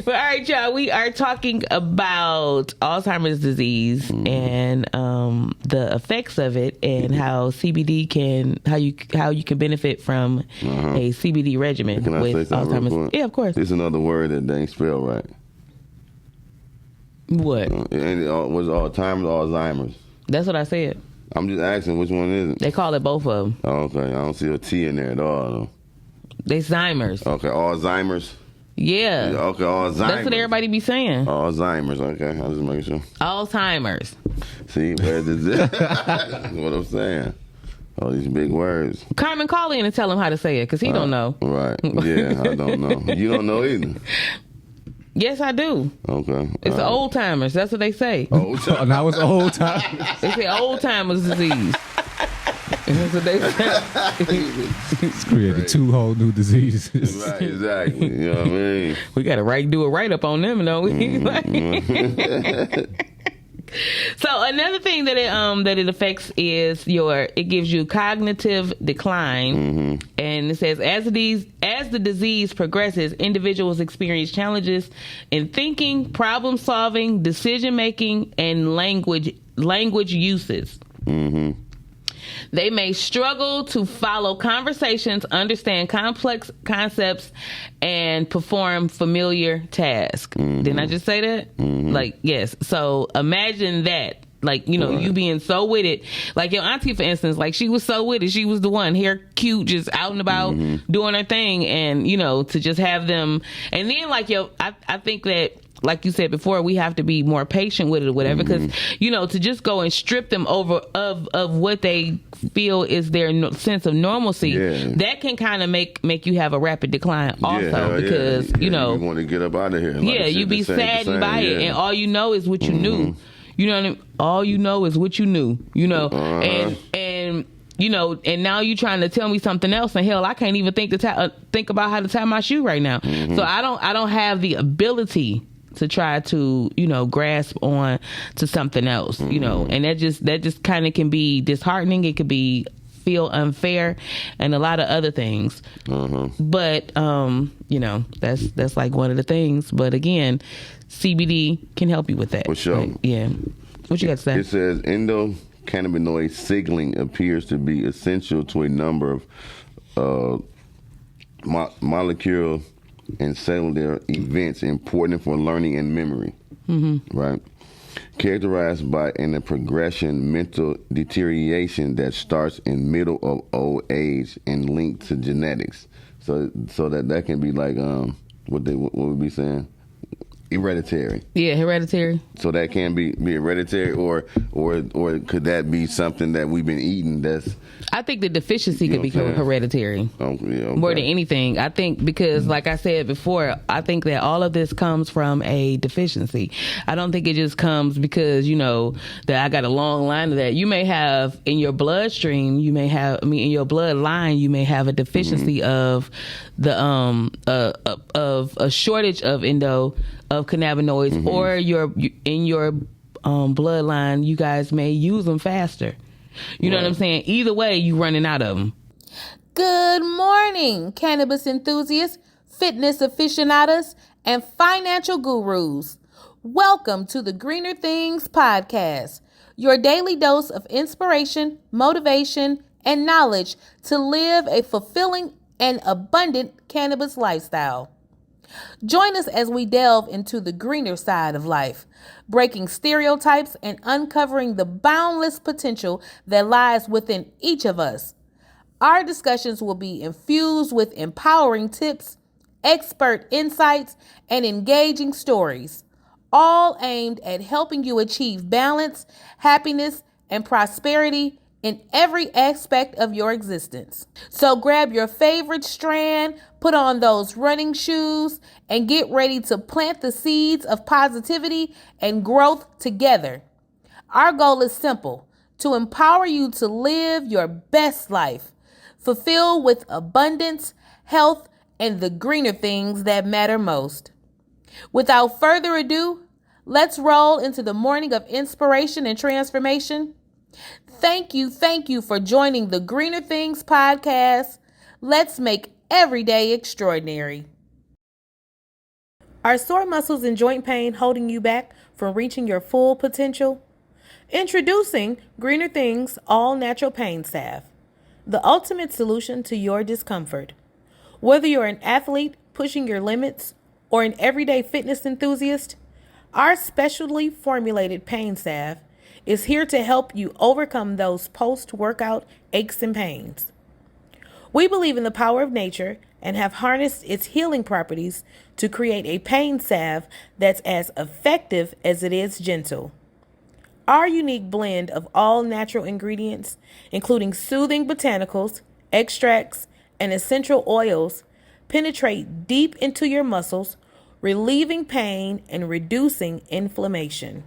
But all right, y'all, we are talking about Alzheimer's disease and the effects of it, and how CBD can how you can benefit from a CBD regimen Can I with say something real Alzheimer's. quick? Yeah, of course. It's another word that they ain't spelled right. What? Was Alzheimer's? That's what I said. I'm just asking which one is it? They call it both of them. Oh, okay, I don't see a T in there at all. Though. They Zymers. Okay, Alzheimer's. Yeah. Okay, Alzheimer's. That's what everybody be saying. Alzheimer's. Okay, I was just making sure. Alzheimer's. See, where's this? That's what I'm saying. All these big words. Carmen, call in and tell him how to say it, because he don't know. Right. Yeah, I don't know. You don't know either. Yes, I do. Okay. It's the old timers. That's what they say. Old time. Now it's old time. They say old timers disease. That's what they say. It's created two whole new diseases. Right, exactly. You know what I mean? We got to do a write up on them, don't we? So another thing that it affects is it gives you cognitive decline, and it says as the disease progresses, individuals experience challenges in thinking, problem solving, decision making, and language uses. They may struggle to follow conversations, understand complex concepts, and perform familiar tasks. Didn't I just say that? Like, yes. So imagine that. Like, you being so with it. Like your auntie, for instance, like she was so with it. She was the one, hair cute, just out and about doing her thing. And, to just have them. And then like, I think that, like you said before, we have to be more patient with it or whatever, because to just go and strip them over of what they feel is their sense of normalcy, that can kind of make you have a rapid decline also, because you want to get up out of here. Like, you be saddened by it, and all you know is what you knew. You know what I mean? All you know is what you knew. And now you're trying to tell me something else, and hell, I can't even think about how to tie my shoe right now. So I don't have the ability to try to grasp on to something else, and that just kind of can be disheartening. It could feel unfair and a lot of other things. But that's like one of the things. But again, CBD can help you with that. For sure. Yeah. What you got to say? It says endocannabinoid signaling appears to be essential to a number of molecular and cellular events important for learning and memory. Right? Characterized by a progression mental deterioration that starts in middle of old age and linked to genetics. So that can be like what we be saying? Hereditary. Yeah, hereditary. So that can be hereditary, or could that be something that we've been eating that's... I think the deficiency could become hereditary. Okay. More than anything. I think because, like I said before, I think that all of this comes from a deficiency. I don't think it just comes because, that I got a long line of that. You may have in your bloodstream, in your bloodline, you may have a deficiency of the of a shortage of cannabinoids, or in your bloodline, you guys may use them faster. You know what I'm saying? Either way, you running out of them. Good morning, cannabis enthusiasts, fitness aficionados, and financial gurus. Welcome to the Greener Things podcast, your daily dose of inspiration, motivation, and knowledge to live a fulfilling and abundant cannabis lifestyle. Join us as we delve into the greener side of life, breaking stereotypes and uncovering the boundless potential that lies within each of us. Our discussions will be infused with empowering tips, expert insights, and engaging stories, all aimed at helping you achieve balance, happiness, and prosperity in every aspect of your existence. So grab your favorite strand, put on those running shoes, and get ready to plant the seeds of positivity and growth together. Our goal is simple: to empower you to live your best life, fulfilled with abundance, health, and the greener things that matter most. Without further ado, let's roll into the morning of inspiration and transformation. Thank you for joining the Greener Things podcast. Let's make every day extraordinary. Are sore muscles and joint pain holding you back from reaching your full potential? Introducing Greener Things All Natural Pain Salve, the ultimate solution to your discomfort. Whether you're an athlete pushing your limits or an everyday fitness enthusiast, our specially formulated pain salve is here to help you overcome those post-workout aches and pains. We believe in the power of nature and have harnessed its healing properties to create a pain salve that's as effective as it is gentle. Our unique blend of all natural ingredients, including soothing botanicals, extracts, and essential oils, penetrate deep into your muscles, relieving pain and reducing inflammation.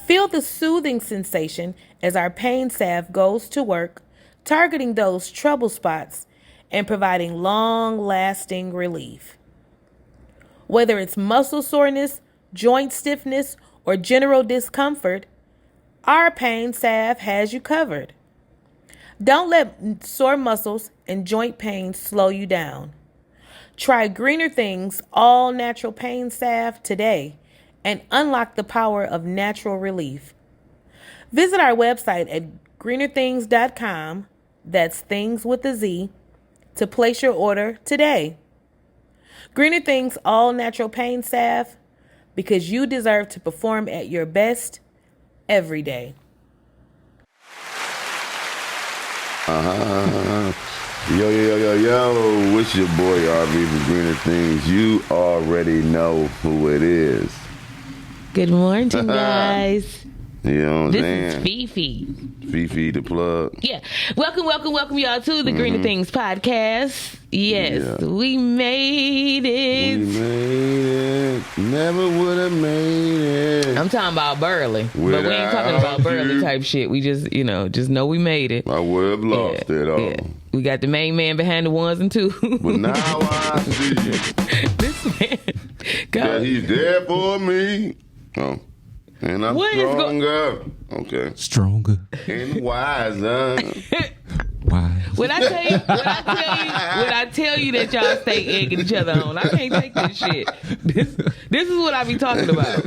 Feel the soothing sensation as our pain salve goes to work, targeting those trouble spots and providing long-lasting relief. Whether it's muscle soreness, joint stiffness, or general discomfort, our pain salve has you covered. Don't let sore muscles and joint pain slow you down. Try Greener Things All Natural Pain Salve today and unlock the power of natural relief. Visit our website at greenerthings.com, that's things with a Z, to place your order today. Greener Things All Natural Pain Salve, because you deserve to perform at your best every day. Yo, it's your boy RV from Greener Things. You already know who it is. Good morning, guys. You know what I'm saying? This is Fifi. Fifi the plug. Yeah. Welcome, y'all to the Greener Things podcast. Yes, we made it. We made it. Never would have made it. I'm talking about Burley. But we ain't talking about Burley type shit. We just know we made it. I would have lost it all. Yeah. We got the main man behind the ones and twos. But now I see this man. that he's there for me. Oh. And I'm stronger. Okay. Stronger. And wiser. Why? When I tell you that y'all stay egging each other on, I can't take this shit. This is what I be talking about.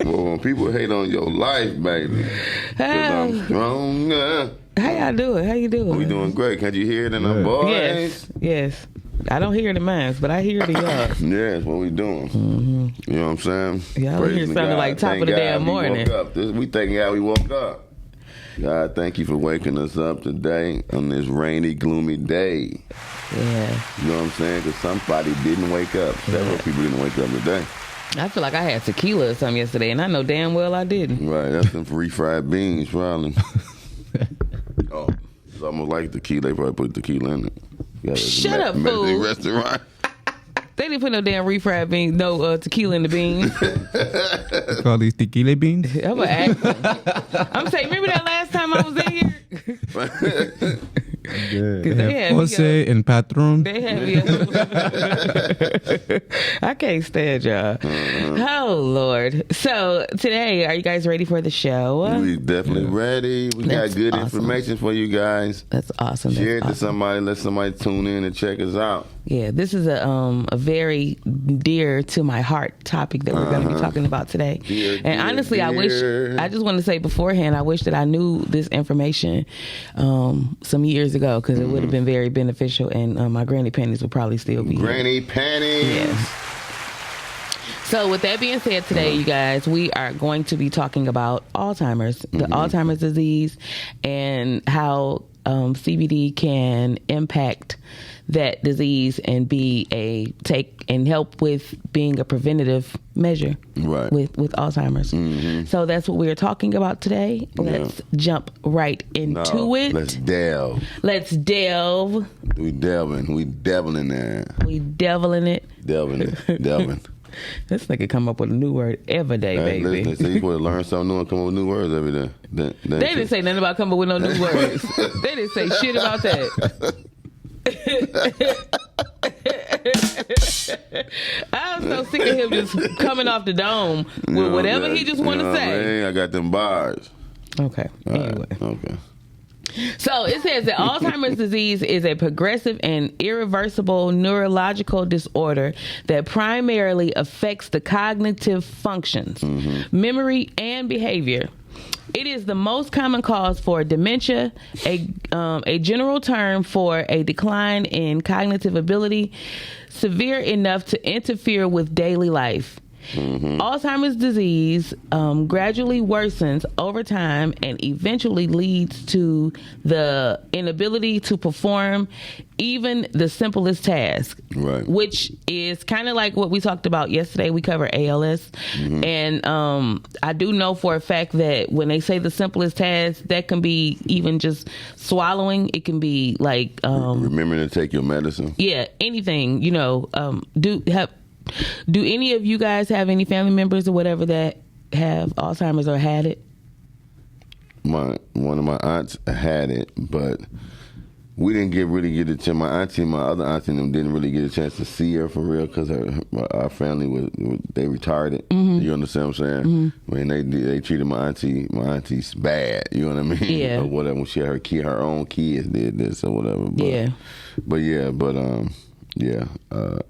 Well, when people hate on your life, baby, 'cause I'm stronger. How y'all doing? How you doing? We doing great. Can't you hear it in our voice? Yes. I don't hear it in mine, but I hear it in yours. Yes, what we doing. Mm-hmm. You know what I'm saying? Y'all hear something like top of the damn morning. We thank God we woke up. God, thank you for waking us up today on this rainy, gloomy day. Yeah. You know what I'm saying? Because somebody didn't wake up. Several people didn't wake up today. I feel like I had tequila or something yesterday, and I know damn well I didn't. Right, that's some refried beans, probably. Oh, it's almost like tequila. They probably put tequila in it. Shut up, fool. Restaurant. They didn't put no damn refried beans, no tequila in the beans. Call these tequila beans? I'm gonna ask. I'm saying, remember that last time I was in here? They have Jose and Patron. They had me. I can't stand y'all. Oh, Lord. So, today, are you guys ready for the show? We definitely ready. We got good information for you guys. That's awesome. Share it to somebody. Let somebody tune in and check us out. Yeah, this is a very dear to my heart topic that we're going to be talking about today. Honestly, I just want to say beforehand, I wish that I knew this information some years ago, because it would have been very beneficial, and my granny panties would probably still be Granny panties. Yes. So with that being said, today, you guys, we are going to be talking about Alzheimer's, the Alzheimer's disease, and how CBD can impact that disease and help with being a preventative measure with Alzheimer's. So that's what we're talking about today. Let's jump right into it. Let's delve. We deviling there. We deviling it. Delving. This nigga come up with a new word every day, baby. Listen, so you supposed to learn something new and come up with new words every day. They didn't say nothing about coming up with no new words. They didn't say shit about that. I'm so sick of him just coming off the dome with whatever he just want to say. I got them bars. Okay. Anyway. Okay. So it says that Alzheimer's disease is a progressive and irreversible neurological disorder that primarily affects the cognitive functions, memory, and behavior. It is the most common cause for dementia, a general term for a decline in cognitive ability severe enough to interfere with daily life. Alzheimer's disease gradually worsens over time and eventually leads to the inability to perform even the simplest task, Right. which is kind of like what we talked about yesterday. We covered ALS, and I do know for a fact that when they say the simplest task, that can be even just swallowing. It can be like Remembering to take your medicine. yeah, anything. Do any of you guys have any family members or whatever that have Alzheimer's or had it? One of my aunts had it, but we didn't really get a chance. My other auntie and them didn't really get a chance to see her for real because our family they retired it. You understand what I'm saying? When they treated my auntie's bad. You know what I mean? Yeah. Or whatever. When she had her own kids did this or whatever.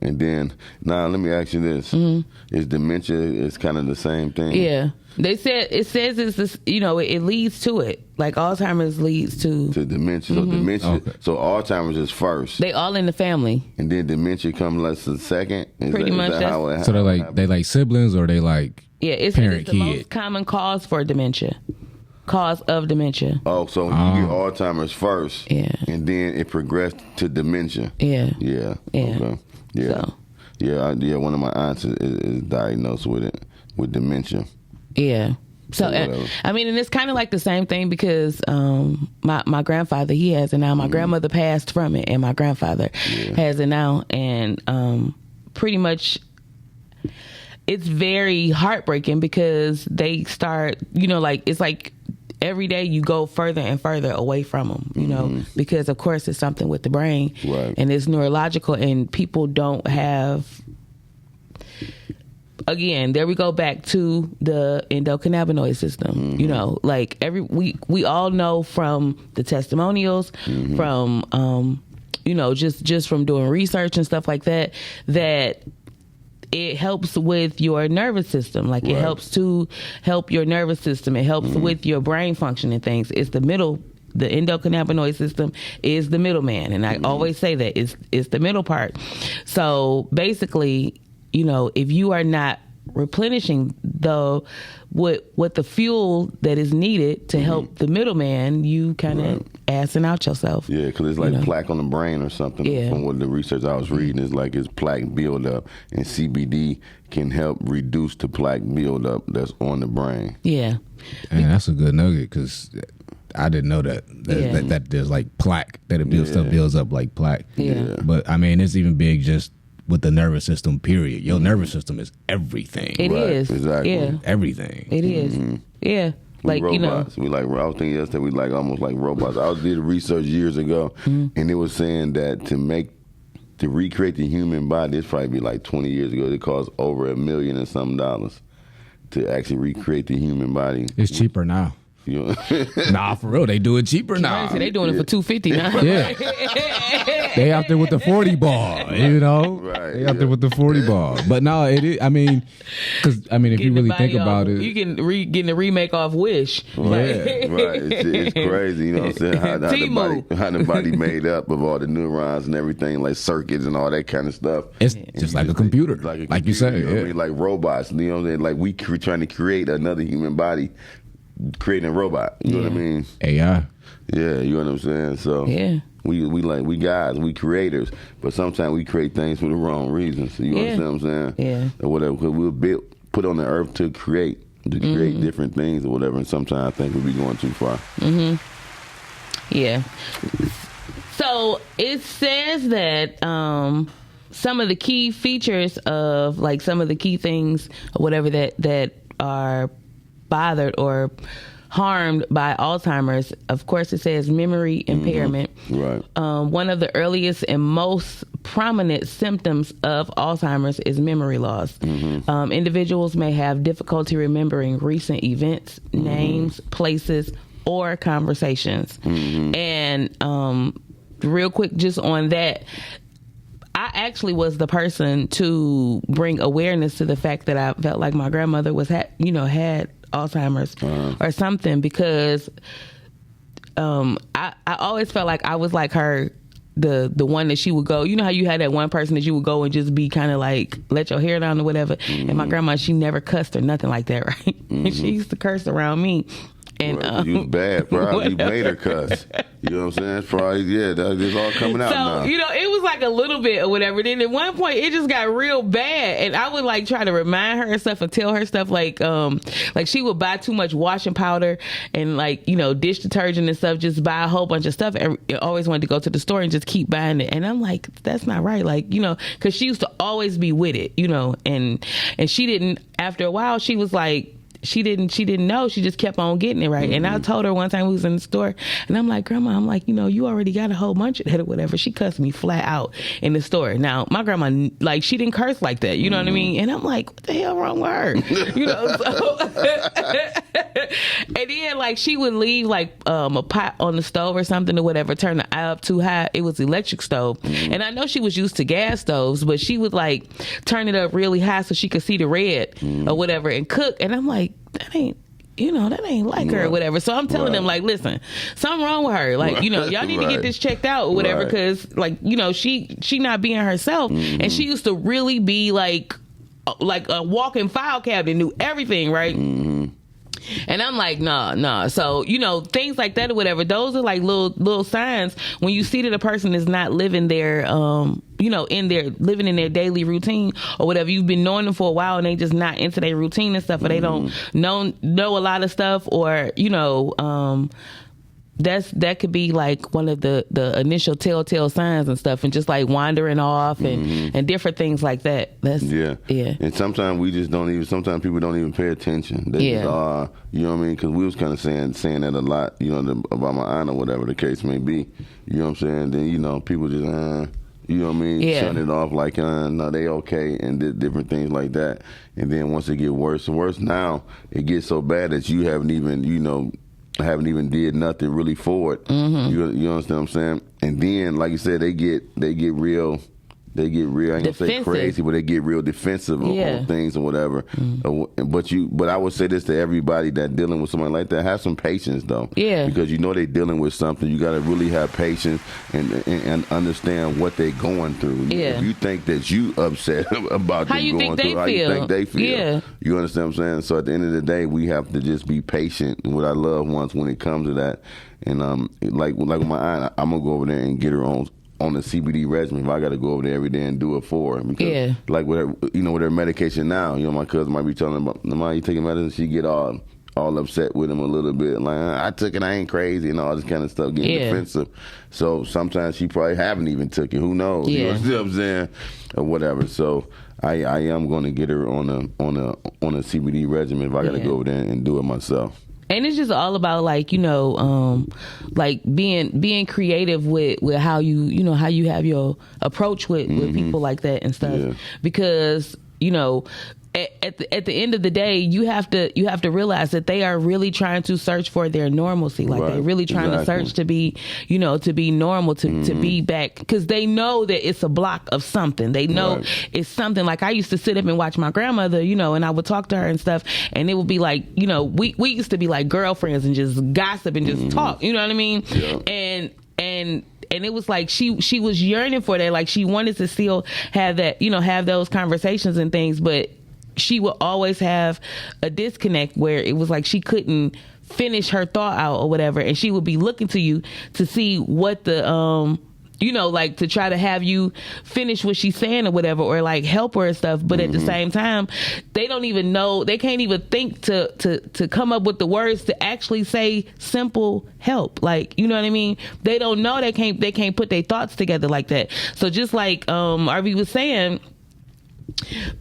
And then now let me ask you this: is dementia is kind of the same thing? Yeah, it says it's this, it leads to it. Like Alzheimer's leads to dementia. So dementia. Okay. So Alzheimer's is first. They all in the family. And then dementia comes less than second. Pretty much. So they like siblings or they like Yeah, it's parent the kid. most common cause for dementia. Cause of dementia. Oh, so you get Alzheimer's first. Yeah. And then it progressed to dementia. Yeah. Yeah. Yeah. Okay. Yeah. So. Yeah. One of my aunts is diagnosed with it, with dementia. Yeah. So, whatever. and it's kind of like the same thing because my grandfather, he has it now. My grandmother passed from it, and my grandfather has it now. And pretty much it's very heartbreaking because they start, it's like every day you go further and further away from them, because, of course, it's something with the brain. Right. And it's neurological, and people don't have... Again, there we go back to the endocannabinoid system. We all know from the testimonials, from just from doing research and stuff like that it helps with your nervous system. Like it helps to help your nervous system. It helps with your brain function and things. It's the endocannabinoid system is the middleman, and I always say that it's the middle part. So basically, if you are not replenishing what the fuel that is needed to help the middleman, you kind of assing out yourself. Yeah, because it's like plaque on the brain or something. Yeah. From what the research I was reading, is like it's plaque buildup, and CBD can help reduce the plaque buildup that's on the brain. Yeah. And that's a good nugget because I didn't know that there's like plaque that stuff builds up like plaque. Yeah. But it's even big just with the nervous system, period. Your nervous system is everything. It is. Exactly. Yeah. Everything. It is. Yeah. Like, robots. I was thinking yesterday, we like almost like robots. I did research years ago, and it was saying that to recreate the human body, it's probably like 20 years ago, it cost over $1 million and some dollars to actually recreate the human body. It's cheaper now. Nah, for real, they do it cheaper now. They doing it for $250 now. Yeah. They out there with the 40 ball, Right. They out there with the 40 ball. But no, it is, because if you really think about it. You can getting a remake off Wish. Right. It's crazy, you know what I'm saying? How the body made up of all the neurons and everything, like circuits and all that kind of stuff. It's just like a computer, like you said. You know what I mean? Like robots, you know what I'm saying? Like we trying to create another human body, creating a robot. You know what I mean? AI. Yeah, you know what I'm saying? So Yeah. we guys, we creators, but sometimes we create things for the wrong reasons. You understand what I'm saying? Yeah. Or whatever, because we're put on the earth to create different things or whatever, and sometimes I think we be going too far. Yeah. So it says that some of the key features of like some of the key things or whatever that are bothered or harmed by Alzheimer's, of course, it says memory impairment. Right. One of the earliest and most prominent symptoms of Alzheimer's is memory loss. Individuals may have difficulty remembering recent events, names, places, or conversations. And real quick, just on that, I actually was the person to bring awareness to the fact that I felt like my grandmother had Alzheimer's or something, because I always felt like I was like her, the one that she would go, you know how you had that one person that you would go and just be kind of like let your hair down or whatever. And my grandma, she never cussed or nothing like that, right? She used to curse around me. And you was bad, bro. You made her cuss. You know what I'm saying? It's probably, it's all coming out now. So, it was like a little bit or whatever. Then at one point, it just got real bad. And I would like try to remind her and stuff and tell her stuff like she would buy too much washing powder and like, dish detergent and stuff, just buy a whole bunch of stuff. And always wanted to go to the store and just keep buying it. And I'm like, that's not right. Like, because she used to always be with it, and she didn't, after a while, she was like, she didn't know. She just kept on getting it, right? And I told her one time we was in the store, and I'm like, Grandma, you already got a whole bunch of that or whatever. She cussed me flat out in the store. Now, my grandma, like, she didn't curse like that, you know what I mean? And I'm like, what the hell wrong with her? And then, like, she would leave, like, a pot on the stove or something or whatever, turn the eye up too high. It was electric stove. And I know she was used to gas stoves, but she would, like, turn it up really high so she could see the red or whatever and cook. And I'm like, that ain't like her or whatever. So I'm telling them, like, listen, something wrong with her. Like, y'all need to get this checked out or whatever, because like, she not being herself. And she used to really be like a walking file cabinet, knew everything, right? And I'm like, nah. So, things like that or whatever, those are like little signs when you see that a person is not living their, living in their daily routine or whatever. You've been knowing them for a while and they just not into their routine and stuff, or they don't know a lot of stuff, or, that could be like one of the initial telltale signs and stuff, and just like wandering off and different things like that. Yeah. And sometimes sometimes people don't even pay attention. They just are, you know what I mean? Because we was kind of saying that a lot, about my aunt or whatever the case may be. You know what I'm saying? Then, people just, you know what I mean? Shut it off like, no, they okay, and different things like that. And then once it get worse and worse, now it gets so bad that you haven't even, haven't even did nothing really for it. You understand what I'm saying? And then, like you said, they get real, I ain't gonna say crazy, but they get real defensive on things or whatever. But I would say this to everybody that dealing with somebody like that: have some patience, though. Yeah. Because they're dealing with something. You got to really have patience and understand what they're going through. Yeah. If you think that you upset about them going through, how you think they feel? Yeah. You understand what I'm saying? So at the end of the day, we have to just be patient with our loved ones when it comes to that. And like with my aunt, I'm gonna go over there and get her on the CBD regimen if I got to go over there every day and do it for her. Because like with her, with her medication now, my cousin might be telling her about, Mom, you taking medicine? She get all upset with him a little bit. Like, I took it, I ain't crazy, and all this kind of stuff, getting defensive. So sometimes she probably haven't even took it. Who knows? You know what I'm saying? Or whatever. So I am going to get her on a CBD regimen if I got to go over there and do it myself. And it's just all about like, like being creative with how you how you have your approach with people like that and stuff. Yeah. Because, at the end of the day, you have to realize that they are really trying to search for their normalcy. Like they're really trying to search to be, to be normal, to be back, because they know that it's a block of something. They know it's something. Like I used to sit up and watch my grandmother, and I would talk to her and stuff, and it would be like, we used to be like girlfriends and just gossip and just talk. You know what I mean? Yeah. And it was like she was yearning for that. Like she wanted to still have that, have those conversations and things, but she would always have a disconnect where it was like she couldn't finish her thought out or whatever, and she would be looking to you to see what the like to try to have you finish what she's saying or whatever, or like help her and stuff. But at the same time, they don't even know, they can't even think to come up with the words to actually say simple help. Like, you know what I mean? They don't know, they can't put their thoughts together like that. So just like RV was saying,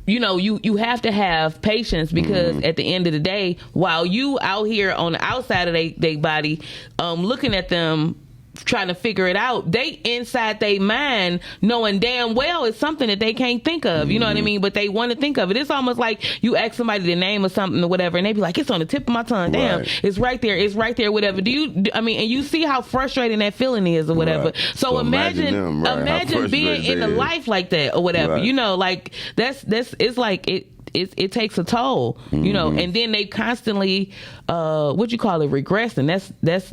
you have to have patience, because at the end of the day, while you out here on the outside of their body, looking at them, trying to figure it out, they inside their mind knowing damn well it's something that they can't think of. You know what I mean? But they want to think of it. It's almost like you ask somebody the name of something or whatever, and they be like, it's on the tip of my tongue. Damn, Right. it's right there, whatever. And you see how frustrating that feeling is or whatever. Right. So imagine them, right, how imagine being frustrated in a they is. life like that or whatever. Right. You know, like that's it's like it takes a toll, you know, and then they constantly what you call it, regressing.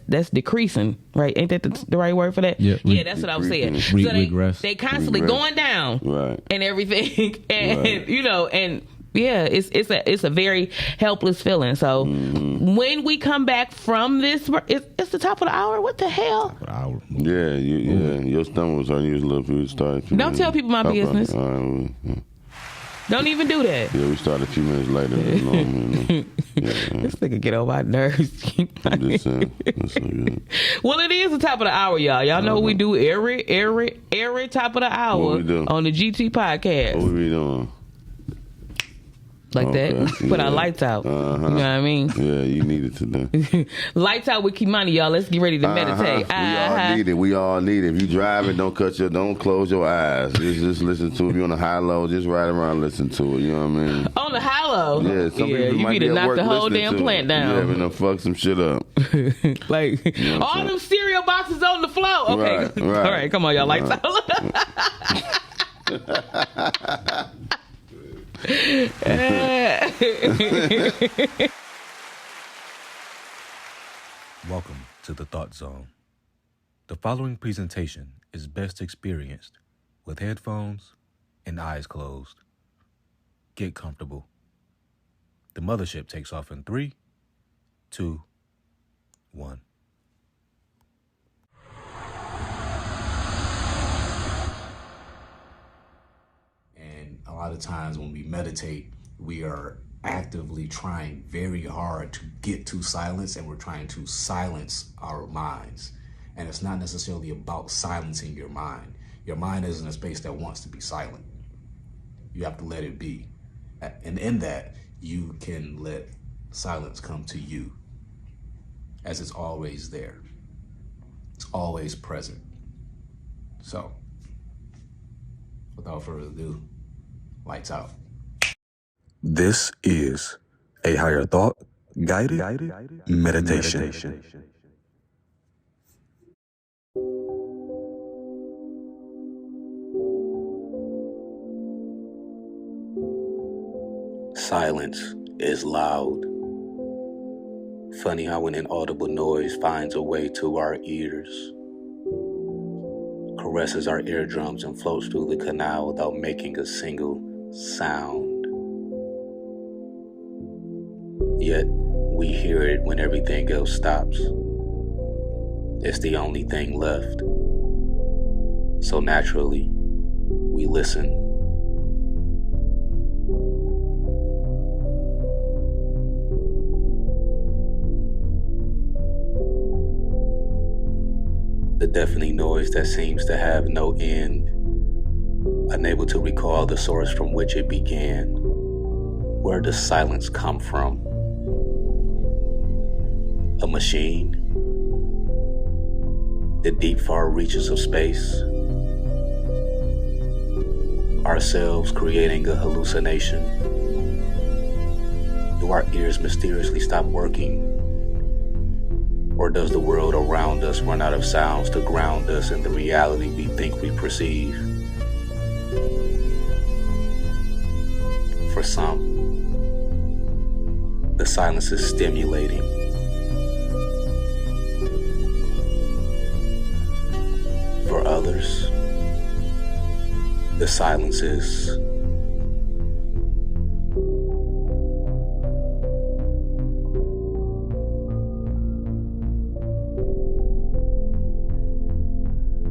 That's decreasing, right? Ain't that the right word for that? Yeah, That's what I was saying. regress. They constantly going down, Right. and everything, and Right. you know, and yeah, it's a very helpless feeling. So when we come back from this, it's the top of the hour. What the hell? Yeah, your stomach was hurting. You was a little bit started. Don't tell people my business. Don't even do that. Yeah, we started a few minutes later. This nigga get on my nerves. I'm just saying. That's so good. Well, it is the top of the hour, y'all. Y'all know what we do every top of the hour What we do? on the GT podcast. What we doing? Like Okay, that. Put our lights out. You know what I mean? Yeah, you needed to do. Lights out with Kimani, y'all. Let's get ready to meditate. We all need it. If you driving, don't close your eyes. Just listen to it. If you're on a high low, just ride around, listen to it. You know what I mean? On the high low. Yeah, some people you might need be to at knock work the whole listening damn to plant it. down. Yeah, having to fuck some shit up. Like know what all I'm them cereal boxes on the floor. Okay, Right. all right, come on, y'all. Lights out. Welcome to the Thought Zone. The following presentation is best experienced with headphones and eyes closed. Get comfortable. The mothership takes off in 3, 2, 1. And a lot of times when we meditate, we are actively trying very hard to get to silence, and we're trying to silence our minds. And it's not necessarily about silencing your mind. Your mind isn't a space that wants to be silent. You have to let it be. And in that, you can let silence come to you, as it's always there. It's always present. So, without further ado, lights out. This is a higher thought guided meditation. Silence is loud. Funny how an inaudible noise finds a way to our ears, caresses our eardrums and floats through the canal without making a single sound. Yet, we hear it when everything else stops. It's the only thing left. So naturally, we listen. The deafening noise that seems to have no end, unable to recall the source from which it began. Where does silence come from? A machine? The deep far reaches of space? Ourselves creating a hallucination? Do our ears mysteriously stop working? Or does the world around us run out of sounds to ground us in the reality we think we perceive? For some, the silence is stimulating. For others, the silence is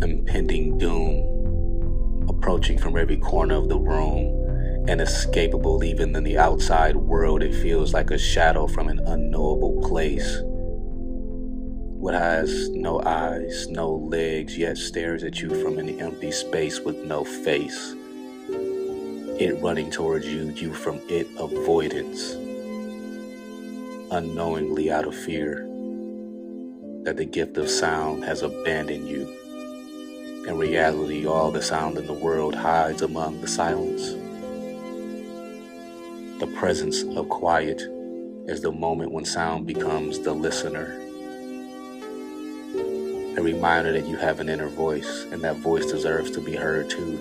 impending doom, approaching from every corner of the room, inescapable even in the outside world. It feels like a shadow from an unknowable place. What has no eyes, no legs, yet stares at you from an empty space with no face. It running towards you, you from it avoidance. Unknowingly out of fear. that the gift of sound has abandoned you. In reality, all the sound in the world hides among the silence. The presence of quiet is the moment when sound becomes the listener. A reminder that you have an inner voice, and that voice deserves to be heard too.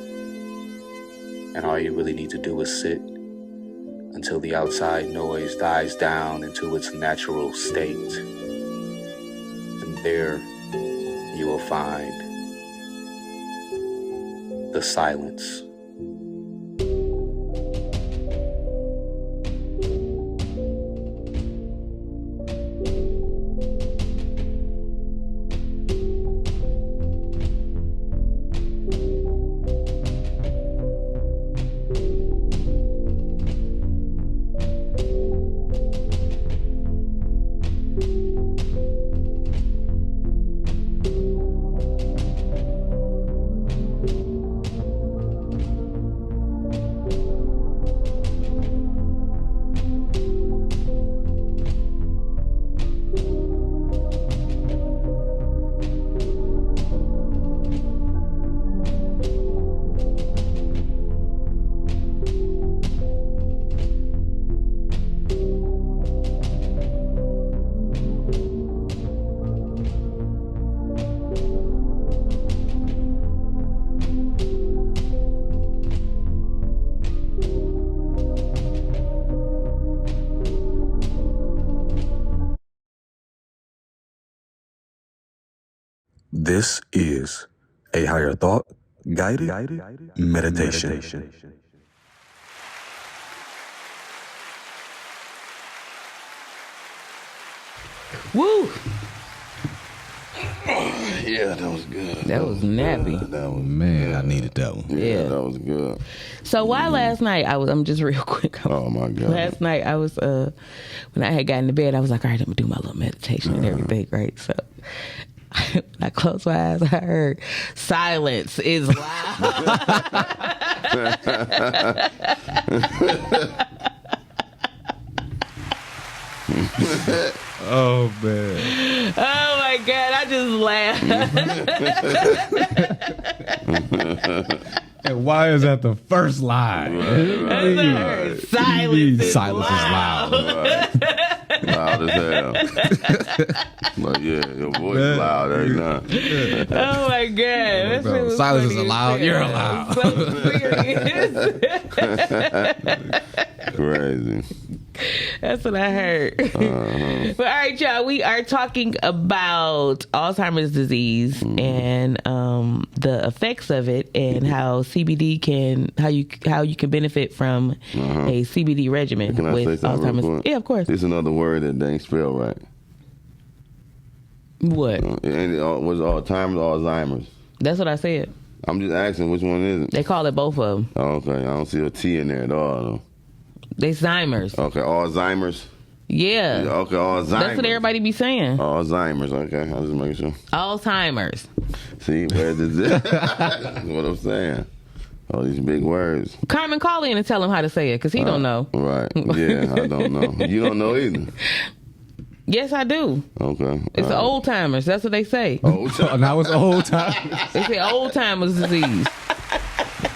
And all you really need to do is sit until the outside noise dies down into its natural state. And there you will find the silence. This is a higher thought guided meditation. Woo! Yeah, that was good. That was nappy. That was Man, I needed that one. yeah, Yeah. that was good. So why last night I'm just real quick. Oh my God. Last night I was when I had gotten to bed, I was like, all right, I'm gonna do my little meditation and everything, right? So when I closed my eyes, I heard silence is loud. Oh man. Oh my God, I just laughed. And why is that the first line? Silence is Silence loud. is loud. Loud as hell. But yeah, your voice is loud every time. Oh my God. That shit was Silence is funny as allowed, hell. you're allowed. So serious. Crazy. That's what I heard. But all right, y'all, we are talking about Alzheimer's disease and the effects of it, and how CBD can how you can benefit from a CBD regimen Can I say with something real Alzheimer's. quick? Yeah, of course. It's another word that they ain't spelled right. What? And it was Alzheimer's. That's what I said. I'm just asking which one is it? They call it both of them. Oh, okay, I don't see a T in there at all. Though. They Zymers. Okay, Alzheimer's. Yeah. Okay, Alzheimer's. That's what everybody be saying. Alzheimer's. Okay, I was just making sure. Alzheimer's. See, where's it? That's what I'm saying. All these big words. Carmen, call in and tell him how to say it, because he don't know. Right. Yeah, I don't know. You don't know either. Yes, I do. Okay. It's the old timers. That's what they say. Old time. Now it's old time. They say old timers disease.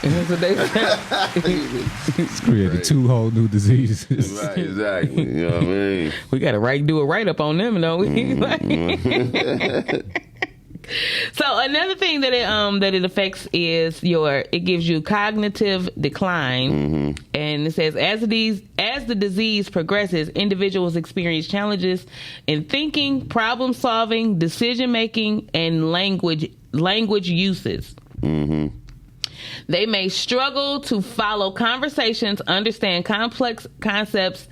That's what they say. It's created two whole new diseases. Right, exactly. You know what I mean? We got to do a write up on them, don't we? So another thing that it affects is it gives you cognitive decline, and it says as the disease progresses, individuals experience challenges in thinking, problem solving, decision making, and language uses. They may struggle to follow conversations, understand complex concepts,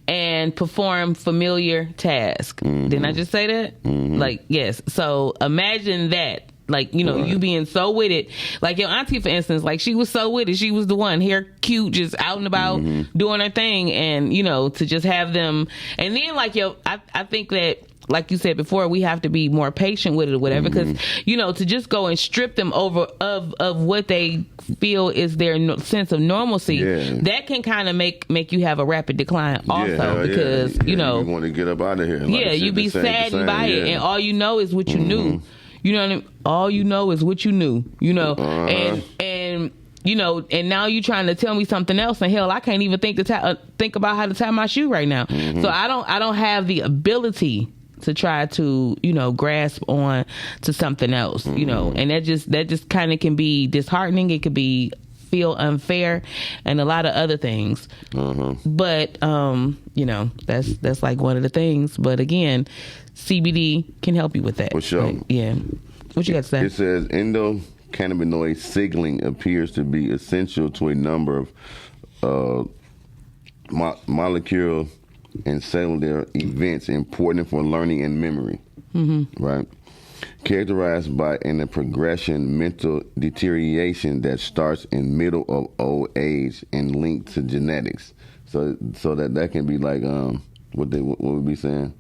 and perform familiar tasks. Didn't I just say that? Like, yes. So imagine that. like, you know, you being so with it. Like your auntie, for instance, like she was so with it. She was the one, hair cute, just out and about doing her thing. And, you know, to just have them. And then like, I think that, like you said before, we have to be more patient with it or whatever, because, you know, to just go and strip them over of what they feel is their sense of normalcy, that can kind of make you have a rapid decline also, because, you know, you want to get up out of here. You be saddened by it, and all you know is what you knew. You know what I mean? All you know is what you knew, you know, and you know, and now you trying to tell me something else, and hell, I can't even think about how to tie my shoe right now. So I don't have the ability to try to, you know, grasp on to something else, you know, and that just kind of can be disheartening. It could feel unfair and a lot of other things. But, you know, that's like one of the things. But again, CBD can help you with that. For sure. Like, yeah. What you got to say? It says endocannabinoid signaling appears to be essential to a number of molecular and cellular events important for learning and memory, right? Characterized by a progression mental deterioration that starts in middle of old age and linked to genetics. So that can be like what would be saying?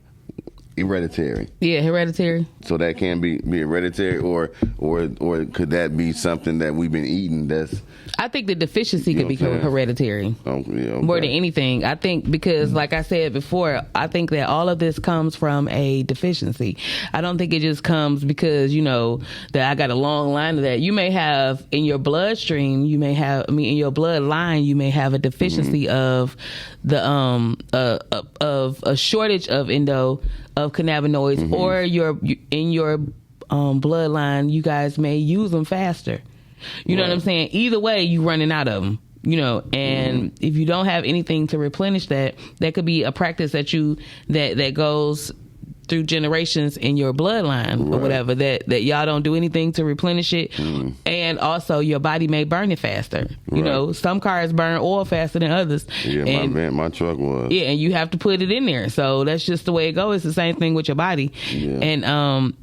Hereditary. Yeah, hereditary. So that can be hereditary, or could that be something that we've been eating that's... I think the deficiency could be hereditary. More than anything. I think because, like I said before, I think that all of this comes from a deficiency. I don't think it just comes because, you know, that I got a long line of that. You may have in your bloodstream, in your bloodline, you may have a deficiency of the of a shortage of cannabinoids, or in your bloodline, you guys may use them faster. You know what I'm saying? Either way, you running out of them. You know, and if you don't have anything to replenish that could be a practice that goes through generations in your bloodline or whatever, that y'all don't do anything to replenish it. And also your body may burn it faster. You know, some cars burn oil faster than others. My truck was. Yeah, and you have to put it in there. So that's just the way it goes. It's the same thing with your body. And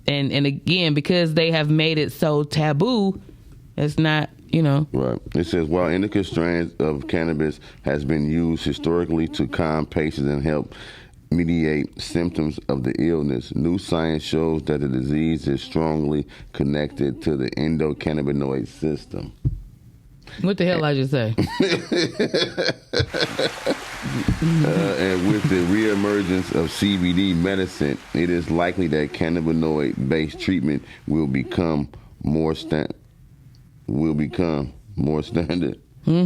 again, because they have made it so taboo, it's not, you know. Right. It says, while indica strains of cannabis has been used historically to calm patients and help mediate symptoms of the illness, new science shows that the disease is strongly connected to the endocannabinoid system. What the hell I just say? And with the reemergence of CBD medicine, it is likely that cannabinoid-based treatment will become more standard. Will become more standard. Yeah,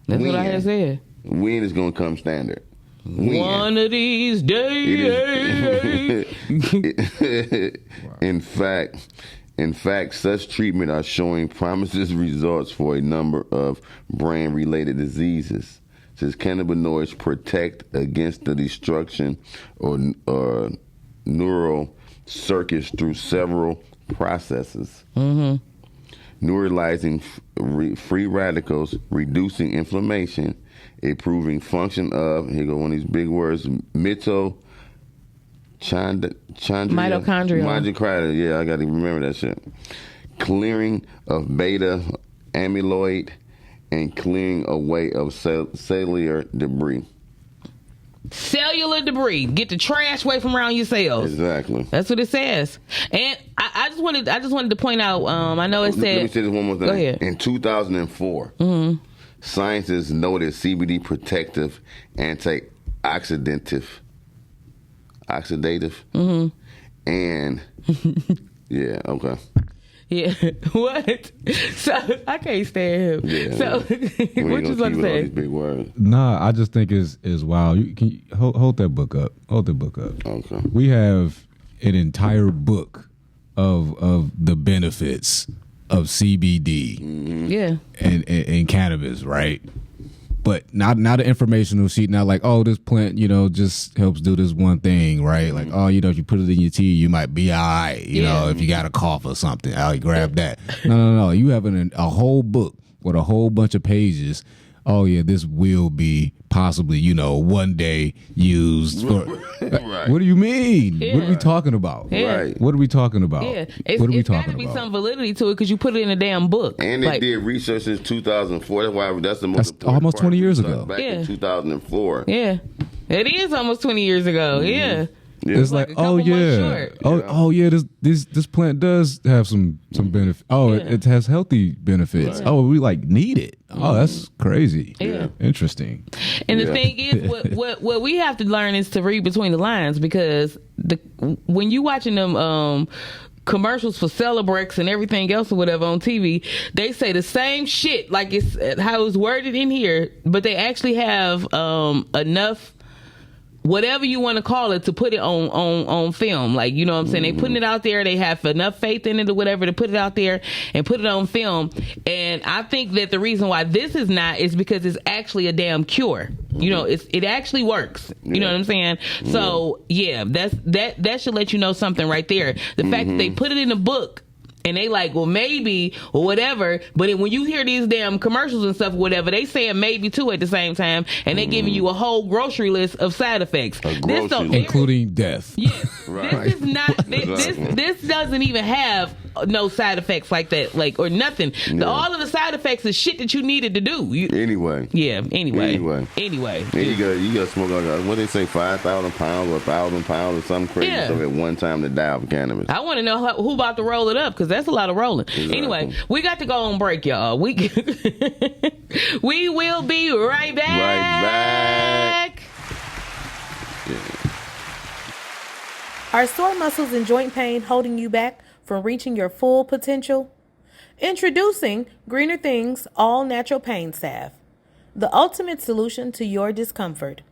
that's what I had said. When is going to come standard? One of these days. In fact, such treatment are showing promising results for a number of brain-related diseases, since cannabinoids protect against the destruction or neural circuits through several processes. Neuralizing free radicals, reducing inflammation, improving function of, here go one of these big words, mitochondria. Yeah, I got to remember that shit. Clearing of beta amyloid and clearing away of cellular debris. Cellular debris. Get the trash away from around your cells. Exactly. That's what it says. And I just wanted to point out, I know it said... Let me say this one more thing. Go ahead. In 2004, scientists noted CBD protective, oxidative, and... yeah, okay. Yeah. What? So I can't stand him. Yeah, so what you supposed to say? Big words. Nah, I just think is wild. You can hold that book up. Hold the book up. Okay. We have an entire book of the benefits of CBD. Yeah. And cannabis, right? But not the informational sheet. Not like, oh, this plant, just helps do this one thing, right? Like, oh, if you put it in your tea, you might be all right. You know, if you got a cough or something, I'll grab that. No. You have a whole book with a whole bunch of pages oh yeah, this will be possibly, one day used for. Right. What do you mean? Yeah. What are we talking about? Yeah. Right. What are we talking about? Yeah, What are we it's got talking to be about? some validity to it because you put it in a damn book. And they did research since 2004. That's the most That's important almost part. 20 years Research ago. Back Yeah. in 2004. Yeah, it is almost 20 years ago. Yeah. Yeah. It's like like, a couple months short. oh yeah, this plant does have some benefit. Oh, it has healthy benefits. Right. Oh, we need it. Oh, that's crazy. Yeah. Interesting. And the thing is, what we have to learn is to read between the lines, because when you watching them commercials for Celebrex and everything else or whatever on TV, they say the same shit like it's how it's worded in here, but they actually have enough, whatever you want to call it, to put it on film. Like, you know what I'm saying? They putting it out there. They have enough faith in it or whatever to put it out there and put it on film. And I think that the reason why this is not is because it's actually a damn cure. It actually works. You know what I'm saying? So yeah, that should let you know something right there. The fact that they put it in a book and they like, well, maybe or whatever, but when you hear these damn commercials and stuff, whatever, they saying maybe too at the same time, and they giving you a whole grocery list of side effects, Including death. Yes, Right. this is not. This doesn't even have no side effects like that, or nothing. All of the side effects is shit that you needed to do. Anyway. Anyway. And you got to smoke like, what they say, 5,000 pounds or 1,000 pounds or something crazy stuff at one time to die of cannabis. I want to know who about to roll it up, because that's a lot of rolling. Exactly. Anyway, we got to go on break, y'all. We will be right back. Right back. Are sore muscles and joint pain holding you back from reaching your full potential? Introducing Greener Things All Natural Pain Salve, the ultimate solution to your discomfort.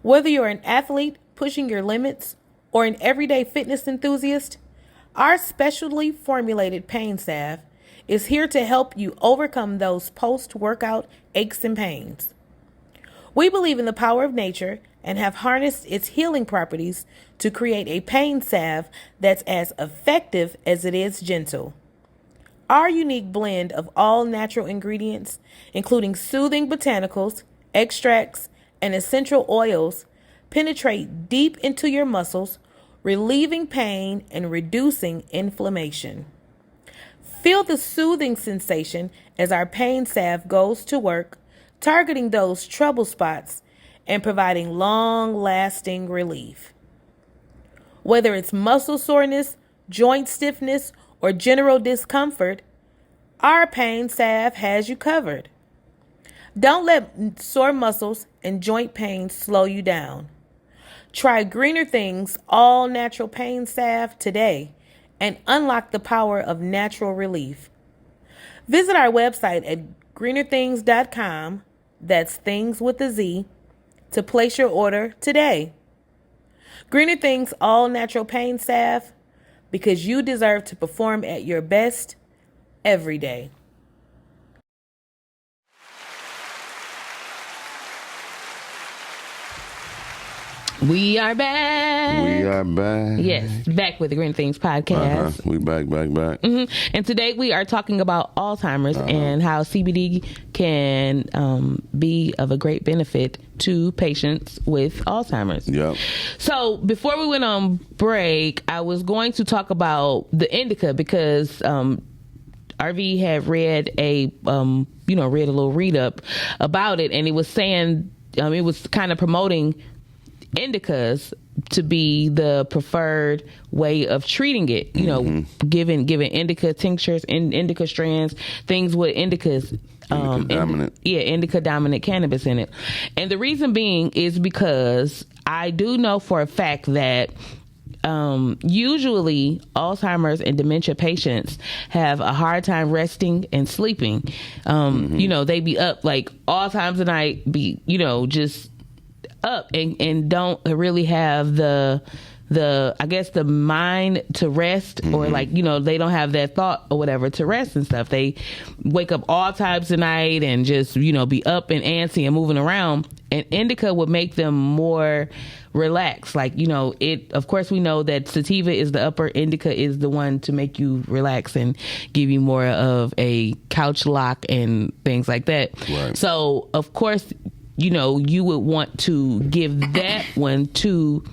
Whether you're an athlete pushing your limits or an everyday fitness enthusiast, our specially formulated pain salve is here to help you overcome those post-workout aches and pains. We believe in the power of nature and have harnessed its healing properties to create a pain salve that's as effective as it is gentle. Our unique blend of all natural ingredients, including soothing botanicals, extracts, and essential oils, penetrate deep into your muscles, relieving pain and reducing inflammation. Feel the soothing sensation as our pain salve goes to work, targeting those trouble spots and providing long-lasting relief. Whether it's muscle soreness, joint stiffness, or general discomfort, our pain salve has you covered. Don't let sore muscles and joint pain slow you down. Try Greener Things All Natural Pain Salve today and unlock the power of natural relief. Visit our website at greenerthings.com, that's things with a Z, to place your order today. Greener Things All Natural Pain Salve, because you deserve to perform at your best every day. We are back. We are back. Yes, back with the Green Things podcast. We back. And today we are talking about Alzheimer's and how CBD can be of a great benefit to patients with Alzheimer's. Yep. So before we went on break, I was going to talk about the indica because RV had read a little read up about it, and it was saying it was kind of promoting indicas to be the preferred way of treating it, giving indica tinctures and indica strands, things with indicas, indica dominant cannabis in it. And the reason being is because I do know for a fact that usually Alzheimer's and dementia patients have a hard time resting and sleeping. They be up like all times of night, just up and don't really have the I guess the mind to rest, or like, you know, they don't have that thought or whatever to rest and stuff. They wake up all times of night and just, you know, be up and antsy and moving around. And indica would make them more relaxed. Like, you know, of course we know that sativa is the upper, indica is the one to make you relax and give you more of a couch lock and things like that. Right. So of course, you know, you would want to give that one to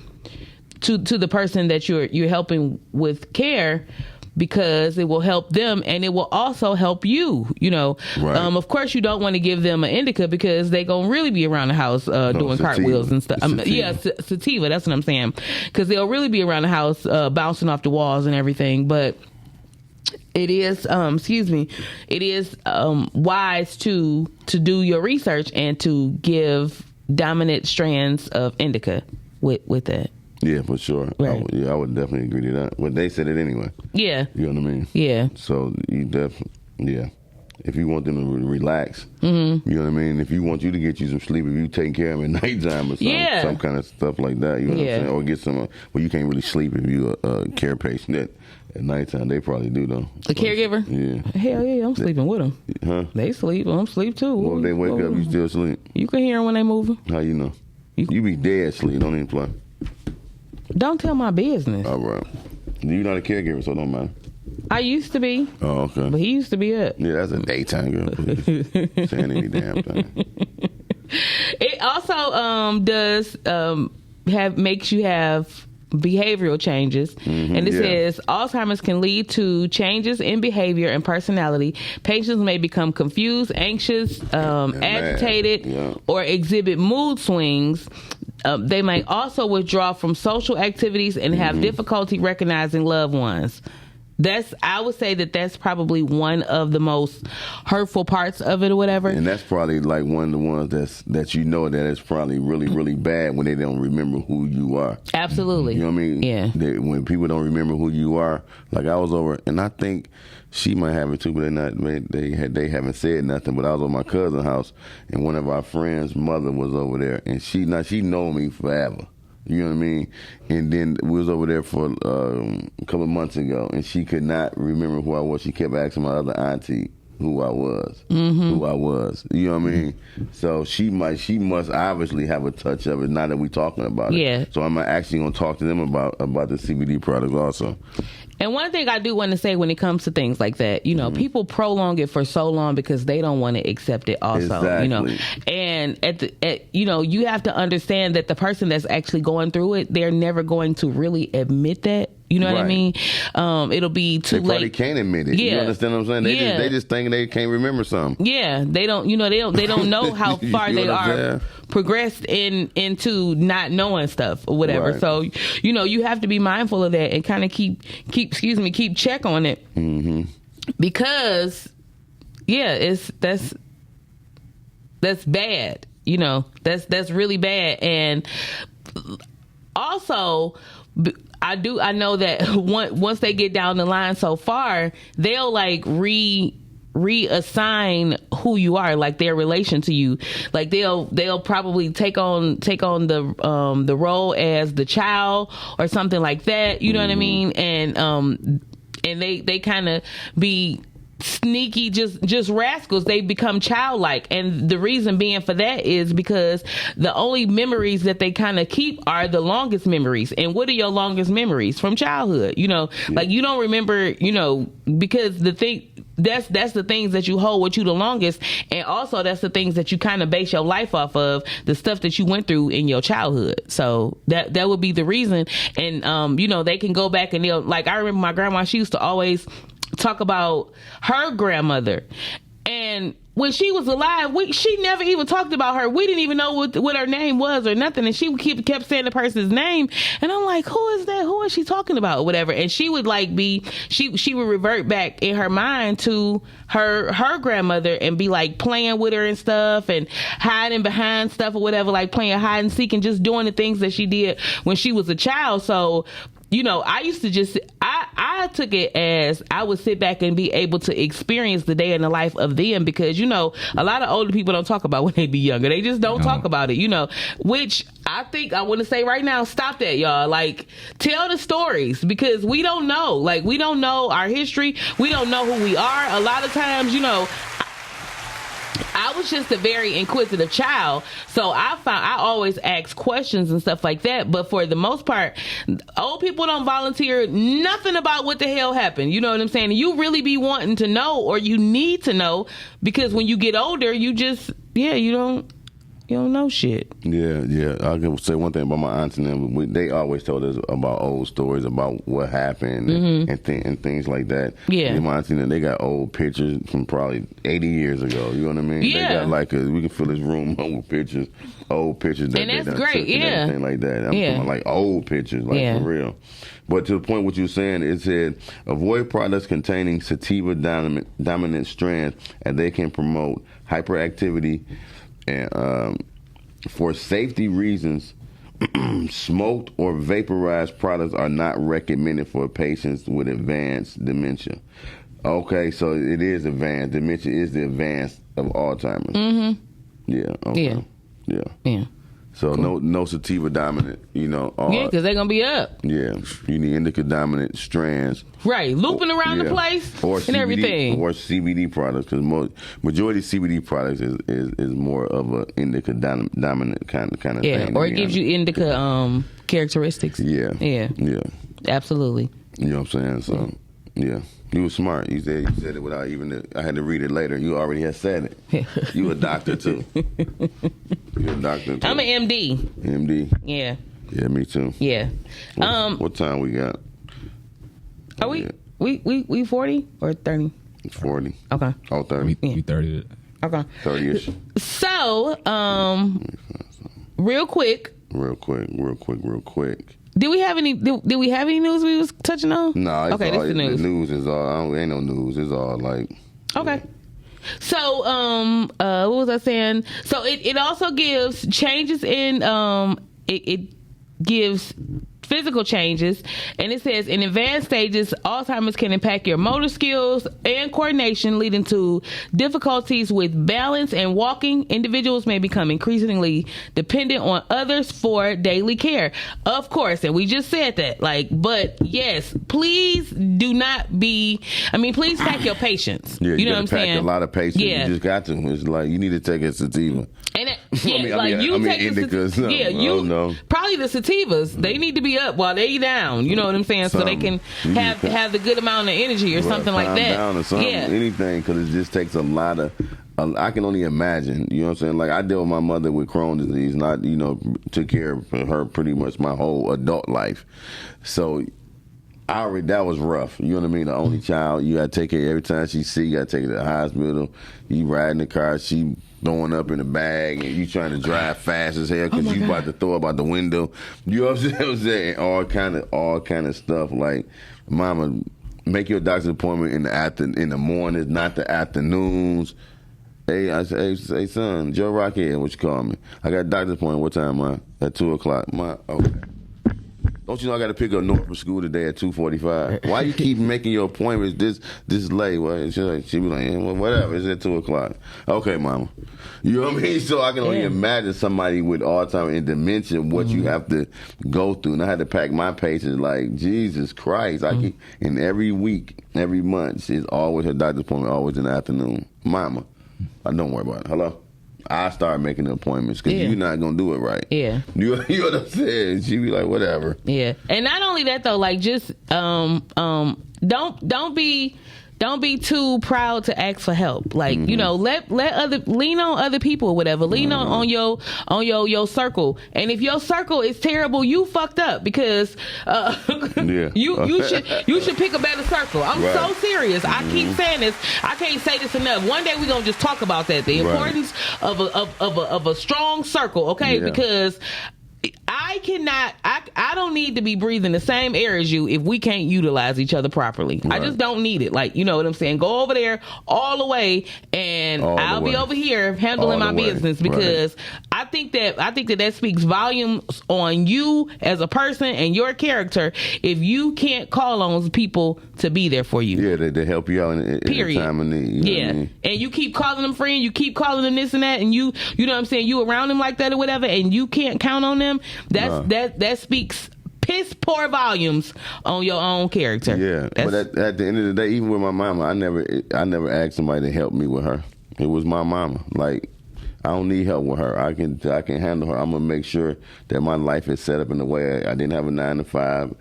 the person that you're helping with care, because it will help them and it will also help you, you know. Right. Of course, you don't want to give them an indica because they gonna really be around the house doing sativa. cartwheels and stuff. Sativa. Sativa, that's what I'm saying, because they'll really be around the house bouncing off the walls and everything. But it is it is wise to do your research and to give dominant strands of indica with that. Yeah, for sure. Right. I would definitely agree to that. But they said it anyway. Yeah. You know what I mean? Yeah. So you definitely, yeah. If you want them to relax, you know what I mean? If you want you to get you some sleep, if you take care of them at nighttime or something, some kind of stuff like that, you know what I'm saying? Or get some, well, you can't really sleep if you're a care patient at nighttime. They probably do, though. The caregiver? Yeah. Hell yeah, I'm sleeping with them. Huh? They sleep, I'm sleep too. Well, if they wake up, you still sleep. You can hear them when they moving. How you know? You be dead sleep, don't even play. Don't tell my business. All right. You're not a caregiver, so it don't matter. I used to be. Oh, okay. But he used to be up. Yeah, that's a daytime girl. Please. Saying any damn thing. It also does makes you have behavioral changes, and it says Alzheimer's can lead to changes in behavior and personality. Patients may become confused, anxious, agitated, or exhibit mood swings. They may also withdraw from social activities and have difficulty recognizing loved ones. I would say that's probably one of the most hurtful parts of it or whatever. And that's probably like one of the ones that you know that is probably really, really bad when they don't remember who you are. Absolutely. You know what I mean? Yeah. When people don't remember who you are, like I was over, and I think she might have it too, but they haven't said nothing. But I was at my cousin's house, and one of our friends' mother was over there, and she know me forever. You know what I mean? And then we was over there for a couple of months ago, and she could not remember who I was. She kept asking my other auntie who I was. You know what I mean? So she must obviously have a touch of it, now that we're talking about it. Yeah. So I'm actually going to talk to them about the CBD products also. And one thing I do want to say when it comes to things like that, you know, people prolong it for so long because they don't want to accept it also, exactly. You know. And you know, you have to understand that the person that's actually going through it, they're never going to really admit that. You know what I mean? It'll be too late. They probably can't admit it. Yeah. You understand what I'm saying? They just think they can't remember something. Yeah, they don't know how far they are progressed into not knowing stuff or whatever. Right. So, you know, you have to be mindful of that and kind of keep check on it. Because that's bad. You know, that's really bad. And also, I know that once they get down the line so far, they'll like reassign who you are, like their relation to you. Like they'll probably take on the role as the child or something like that. You know what I mean? And they kind of be sneaky, just rascals. They become childlike, and the reason being for that is because the only memories that they kind of keep are the longest memories. And what are your longest memories from childhood? You know, like you don't remember, you know, because that's the things that you hold with you the longest, and also that's the things that you kind of base your life off of, the stuff that you went through in your childhood. So that would be the reason. And you know, they can go back and they'll, like, I remember my grandma, she used to always talk about her grandmother, and when she was alive, she never even talked about her. We didn't even know what her name was or nothing, and she kept saying the person's name, and I'm like, who is that? Who is she talking about? Or whatever. And she would like she would revert back in her mind to her grandmother and be like playing with her and stuff and hiding behind stuff or whatever, like playing hide and seek and just doing the things that she did when she was a child. So, you know, I used to just, I took it as I would sit back and be able to experience the day in the life of them, because, you know, a lot of older people don't talk about when they be younger. They just don't talk about it, you know, which I think I want to say right now, stop that, y'all. Like, tell the stories, because we don't know. Like, we don't know our history. We don't know who we are. A lot of times, you know, I was just a very inquisitive child, so I always ask questions and stuff like that. But for the most part, old people don't volunteer nothing about what the hell happened. You know what I'm saying? You really be wanting to know, or you need to know, because when you get older, you just, you don't know shit. Yeah. I can say one thing about my aunts and them. They always told us about old stories about what happened and things like that. Yeah. And my aunts and them, they got old pictures from probably 80 years ago. You know what I mean? Yeah. They got like we can fill this room up with pictures, old pictures that And they that's done great, took and everything like that. I'm talking about like old pictures, like for real. But to the point what you're saying, it said avoid products containing sativa dominant strands, as they can promote hyperactivity. And for safety reasons, smoked or vaporized products are not recommended for patients with advanced dementia. Okay, so it is advanced. Dementia is the advanced of Alzheimer's. Mm-hmm. Yeah. Okay. Yeah. So no sativa dominant, you know. Because they're going to be up. Yeah. You need indica dominant strands. Right. Looping around the place or and CBD, everything. Or CBD products, because majority of CBD products is more of an indica dominant kind of thing. Yeah, or it gives you indica characteristics. Yeah. Absolutely. You know what I'm saying? So, yeah. You were smart. You said it without even. I had to read it later. You already had said it. You a doctor too. You're a doctor too. I'm an MD. MD. Yeah. Yeah, me too. Yeah. What time we got? Are we 40 or 30? It's 40. Okay. Oh, 30. We 30. Okay. 30-ish. So, real quick. Did we have any news we was touching on? No, it's okay, all, this is the news. The news is all. Ain't no news. It's all like. Okay. Yeah. So, what was I saying? So it also gives changes in it gives physical changes, and it says in advanced stages, Alzheimer's can impact your motor skills and coordination, leading to difficulties with balance and walking. Individuals may become increasingly dependent on others for daily care. Of course, and we just said that, but yes, please do not be, please pack your patience. Yeah, you know what I'm saying? A lot of patience. Yeah. You just got to. It's like you need to take a sativa. And indicas. Probably the sativas. They need to be up while they down. You know what I'm saying? So they can have the good amount of energy or something like that. Down or something, anything, because it just takes a lot of. I can only imagine. You know what I'm saying? Like, I dealt with my mother with Crohn's disease, and took care of her pretty much my whole adult life. So. That was rough. You know what I mean? The only child, you got to take care. Every time she sick, you got to take her to the hospital. You ride in the car, she throwing up in the bag, and you trying to drive fast as hell because you about to throw up out the window. You know what I'm saying? All kind of stuff. Like, mama, make your doctor's appointment in the mornings, not the afternoons. Hey, I say, hey, son, Joe Rockhead, what you call me? I got a doctor's appointment. What time, man? At 2:00. Okay. Don't you know I got to pick up North from school today at 2:45? Why you keep making your appointments this late? Well, she be like, well, whatever. It's at 2:00. Okay, mama. You know what I mean? So I can only imagine somebody with Alzheimer's and dementia, what you have to go through. And I had to pack my patients like, Jesus Christ. And every week, every month, it's always her doctor's appointment, always in the afternoon. Mama, don't worry about it. Hello? I start making the appointments because you're not gonna do it right. Yeah, you know what I'm saying? She be like, whatever. Yeah, and not only that though, like just don't be too proud to ask for help. Like lean on other people or whatever. Lean on your circle. And if your circle is terrible, you fucked up because you should pick a better circle. I'm so serious. I keep saying this. I can't say this enough. One day we're gonna just talk about that. The importance of a strong circle. Okay, because I don't need to be breathing the same air as you if we can't utilize each other properly. Right. I just don't need it. Like, you know what I'm saying? Go over there all the way and I'll be over here handling my business because I think that speaks volumes on you as a person and your character if you can't call on people to be there for you. Yeah, they help you out in time of need. You know what I mean? And you keep calling them friend, you keep calling them this and that, and you know what I'm saying, you around them like that or whatever, and you can't count on them. That speaks piss poor volumes on your own character. Yeah, but at the end of the day, even with my mama, I never asked somebody to help me with her. It was my mama. Like, I don't need help with her. I can handle her. I'm gonna make sure that my life is set up in a way I didn't have a 9 to 5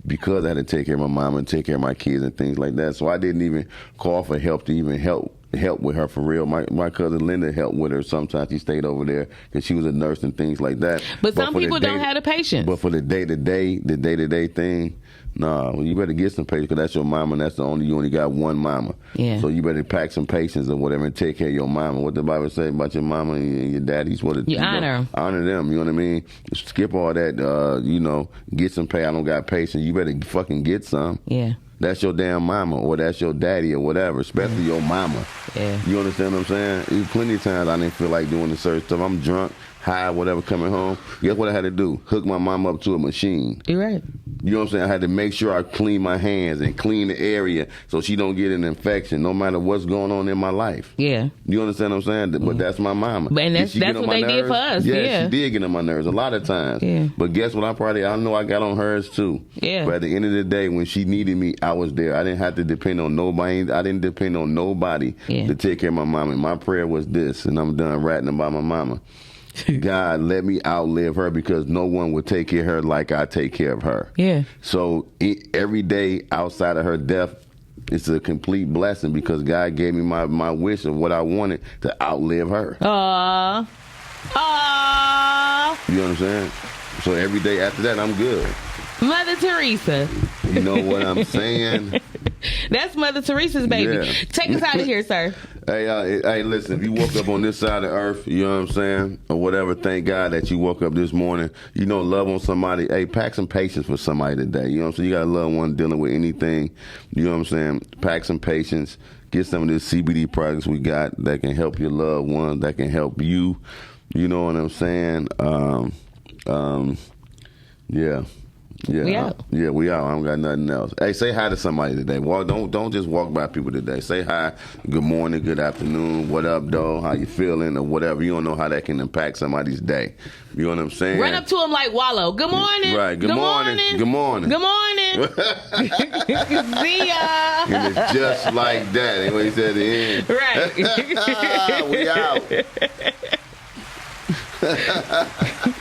because I had to take care of my mama and take care of my kids and things like that. So I didn't even call for help to even help with her for real. My cousin Linda helped with her. Sometimes she stayed over there because she was a nurse and things like that. But some people don't have the patience. But for the day-to-day thing, no, you better get some patience because that's your mama and you only got one mama. Yeah. So you better pack some patience or whatever and take care of your mama. What the Bible say about your mama and your daddy's what you honor them. Honor them, you know what I mean? Skip all that, get some pay. I don't got patience. You better fucking get some. Yeah. That's your damn mama or that's your daddy or whatever, especially your mama. Yeah. You understand what I'm saying? There's plenty of times I didn't feel like doing the certain stuff. I'm drunk, high, whatever, coming home. Guess what I had to do? Hook my mama up to a machine. You're right. You know what I'm saying? I had to make sure I clean my hands and clean the area so she don't get an infection no matter what's going on in my life. Yeah. You understand what I'm saying? But that's my mama. And that's what they did for us. Yeah, she did get on my nerves a lot of times. Yeah. But guess what? I know I got on hers too. Yeah. But at the end of the day, when she needed me, I was there. I didn't have to depend on nobody. I didn't depend on nobody to take care of my mama. And my prayer was this, and I'm done ratting about my mama. God, let me outlive her because no one would take care of her like I take care of her. Yeah. So every day outside of her death, it's a complete blessing because God gave me my wish of what I wanted to outlive her. Aww. You know what I'm saying? So every day after that, I'm good. Mother Teresa. You know what I'm saying? That's Mother Teresa's baby. Yeah. Take us out of here, sir. Hey, listen, if you woke up on this side of earth, you know what I'm saying, or whatever, thank God that you woke up this morning. Love on somebody. Hey, pack some patience for somebody today. You know what I'm saying? You got a loved one dealing with anything. You know what I'm saying? Pack some patience. Get some of this CBD products we got that can help your loved one, that can help you. You know what I'm saying? Yeah. We out. Yeah, we out. I don't got nothing else. Hey, say hi to somebody today. Don't just walk by people today. Say hi, good morning, good afternoon, what up, though, how you feeling, or whatever. You don't know how that can impact somebody's day. You know what I'm saying? Run up to him like Wallow. Good morning. Right. Good morning. Good morning. Good morning. See ya. And it's just like that. Ain't what he said at the end. Right. We out.